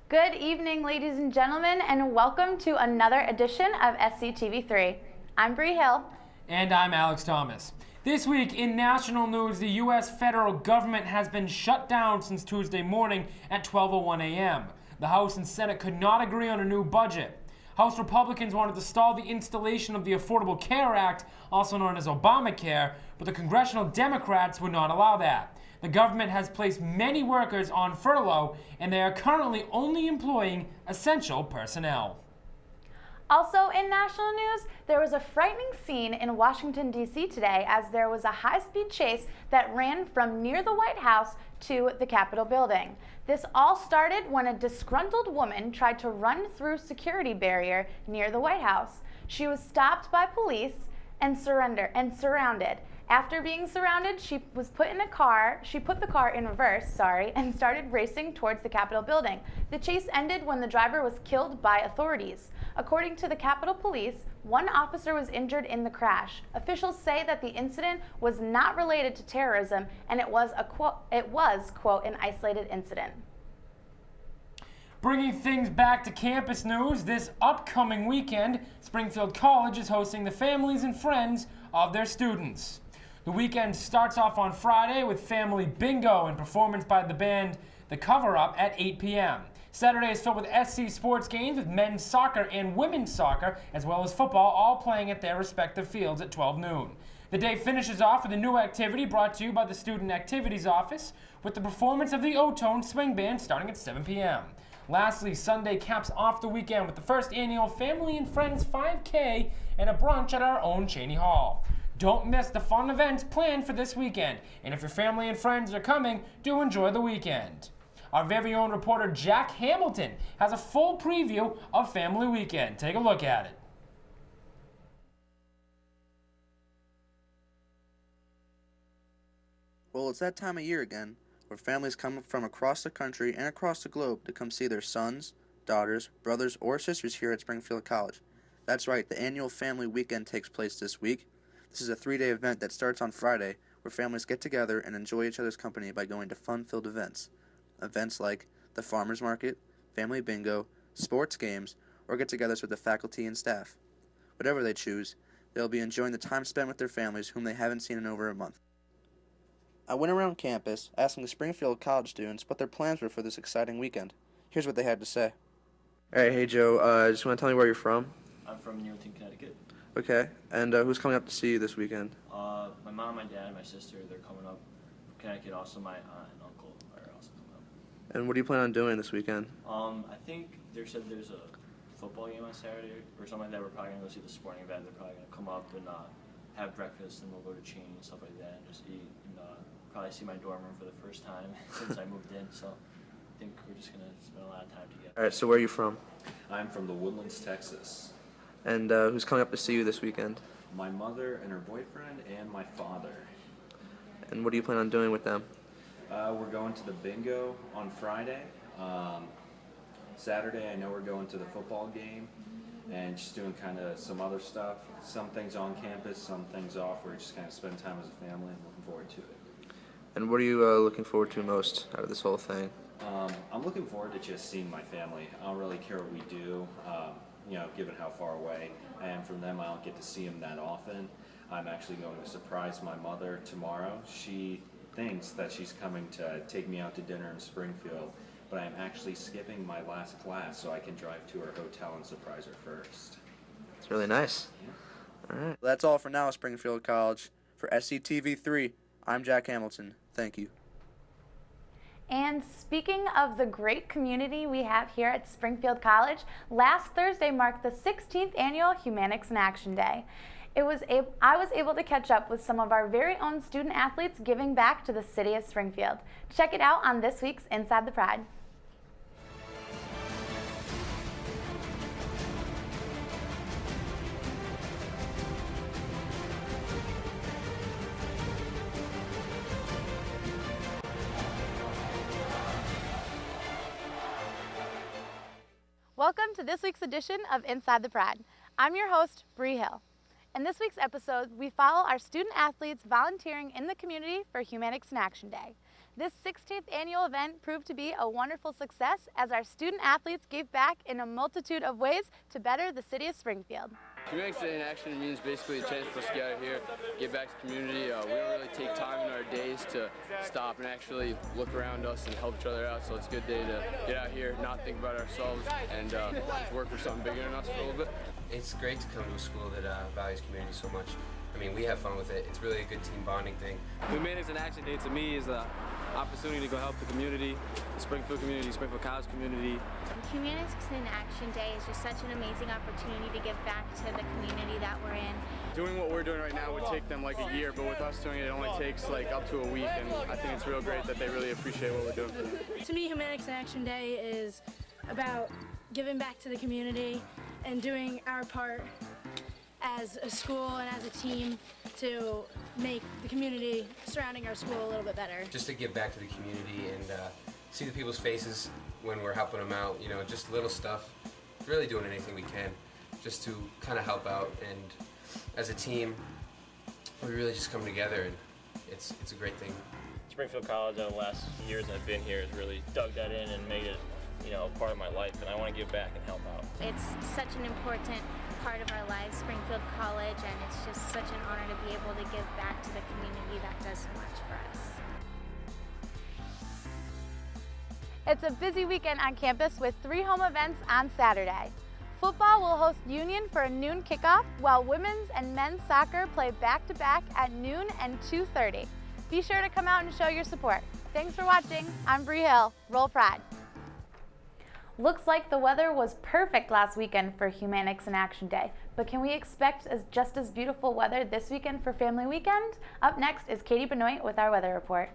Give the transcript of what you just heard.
Good evening, ladies and gentlemen, and welcome to another edition of SCTV3. I'm Bree Hill. And I'm Alex Thomas. This week in national news, the U.S. federal government has been shut down since Tuesday morning at 12:01 a.m. The House and Senate could not agree on a new budget. House Republicans wanted to stall the installation of the Affordable Care Act, also known as Obamacare, but the congressional Democrats would not allow that. The government has placed many workers on furlough, and they are currently only employing essential personnel. Also in national news, there was a frightening scene in Washington, D.C. today as there was a high-speed chase that ran from near the White House to the Capitol building. This all started when a disgruntled woman tried to run through security barrier near the White House. She was stopped by police and surrounded. After being surrounded, she was put in a car. She put the car in reverse, and started racing towards the Capitol building. The chase ended when the driver was killed by authorities. According to the Capitol Police, one officer was injured in the crash. Officials say that the incident was not related to terrorism, and it was quote, an isolated incident. Bringing things back to campus news, this upcoming weekend, Springfield College is hosting the families and friends of their students. The weekend starts off on Friday with family bingo and performance by the band The Cover Up at 8 p.m. Saturday is filled with SC sports games with men's soccer and women's soccer, as well as football, all playing at their respective fields at 12 noon. The day finishes off with a new activity brought to you by the Student Activities Office with the performance of the O-Tone Swing Band starting at 7 p.m. Lastly, Sunday caps off the weekend with the first annual Family and Friends 5K and a brunch at our own Cheney Hall. Don't miss the fun events planned for this weekend, and if your family and friends are coming, do enjoy the weekend. Our very own reporter Jack Hamilton has a full preview of Family Weekend. Take a look at it. Well, it's that time of year again, where families come from across the country and across the globe to come see their sons, daughters, brothers, or sisters here at Springfield College. That's right, the annual Family Weekend takes place this week. This is a 3-day event that starts on Friday, where families get together and enjoy each other's company by going to fun-filled events. Events like the farmers market, family bingo, sports games, or get-togethers with the faculty and staff. Whatever they choose, they'll be enjoying the time spent with their families whom they haven't seen in over a month. I went around campus asking the Springfield College students what their plans were for this exciting weekend. Here's what they had to say. Alright, hey Joe, just want to tell me where you're from? I'm from Newton, Connecticut. Okay, and who's coming up to see you this weekend? My mom, my dad, and my sister, they're coming up from Connecticut. Also, my aunt and uncle are also coming up. And what do you plan on doing this weekend? I think they said there's a football game on Saturday or something like that. We're probably going to go see the sporting event. They're probably going to come up and have breakfast, and we'll go to Cheney and stuff like that and just eat and probably see my dorm room for the first time since I moved in. So I think we're just going to spend a lot of time together. Alright, so where are you from? I'm from the Woodlands, Texas. And who's coming up to see you this weekend? My mother and her boyfriend and my father. And what do you plan on doing with them? We're going to the bingo on Friday. Saturday I know we're going to the football game and just doing kind of some other stuff. Some things on campus, some things off. We're just kind of spending time as a family and looking forward to it. And what are you looking forward to most out of this whole thing? I'm looking forward to just seeing my family. I don't really care what we do. Given how far away I am from them, I don't get to see them that often. I'm actually going to surprise my mother tomorrow. She thinks that she's coming to take me out to dinner in Springfield, but I'm actually skipping my last class so I can drive to her hotel and surprise her first. It's really nice. Yeah. All right. Well, that's all for now, Springfield College. For SCTV3, I'm Jack Hamilton. Thank you. And speaking of the great community we have here at Springfield College, last Thursday marked the 16th annual Humanics in Action Day. I was able to catch up with some of our very own student athletes giving back to the city of Springfield. Check it out on this week's Inside the Pride. Welcome to this week's edition of Inside the Pride. I'm your host, Bree Hill. In this week's episode, we follow our student athletes volunteering in the community for Humanics in Action Day. This 16th annual event proved to be a wonderful success as our student athletes gave back in a multitude of ways to better the city of Springfield. Humanics in Action means basically a chance for us to get out here, give back to the community. We don't really take time in our days to stop and actually look around us and help each other out, so it's a good day to get out here, not think about ourselves, and work for something bigger than us for a little bit. It's great to come to a school that values community so much. I mean, we have fun with it. It's really a good team bonding thing. Humanics in Action Day to me is an opportunity to go help the community, the Springfield community, Springfield College community. Humanics in Action Day is just such an amazing opportunity to give back to the community that we're in. Doing what we're doing right now would take them like a year, but with us doing it, it only takes like up to a week, and I think it's real great that they really appreciate what we're doing for them. To me, Humanics in Action Day is about giving back to the community and doing our part as a school and as a team to make the community surrounding our school a little bit better. Just to give back to the community and see the people's faces when we're helping them out, you know, just little stuff, really doing anything we can just to kind of help out. And as a team, we really just come together, and it's a great thing. Springfield College, over the last years I've been here, has really dug that in and made it, you know, a part of my life, and I want to give back and help out. It's such an important part of our lives, Springfield College, and it's just such an honor to be able to give back to the community that does so much for us. It's a busy weekend on campus with 3 home events on Saturday. Football will host Union for a noon kickoff, while women's and men's soccer play back-to-back at noon and 2:30. Be sure to come out and show your support. Thanks for watching. I'm Bree Hill. Roll Pride. Looks like the weather was perfect last weekend for Humanics in Action Day, but can we expect just as beautiful weather this weekend for Family Weekend? Up next is Katie Benoit with our weather report.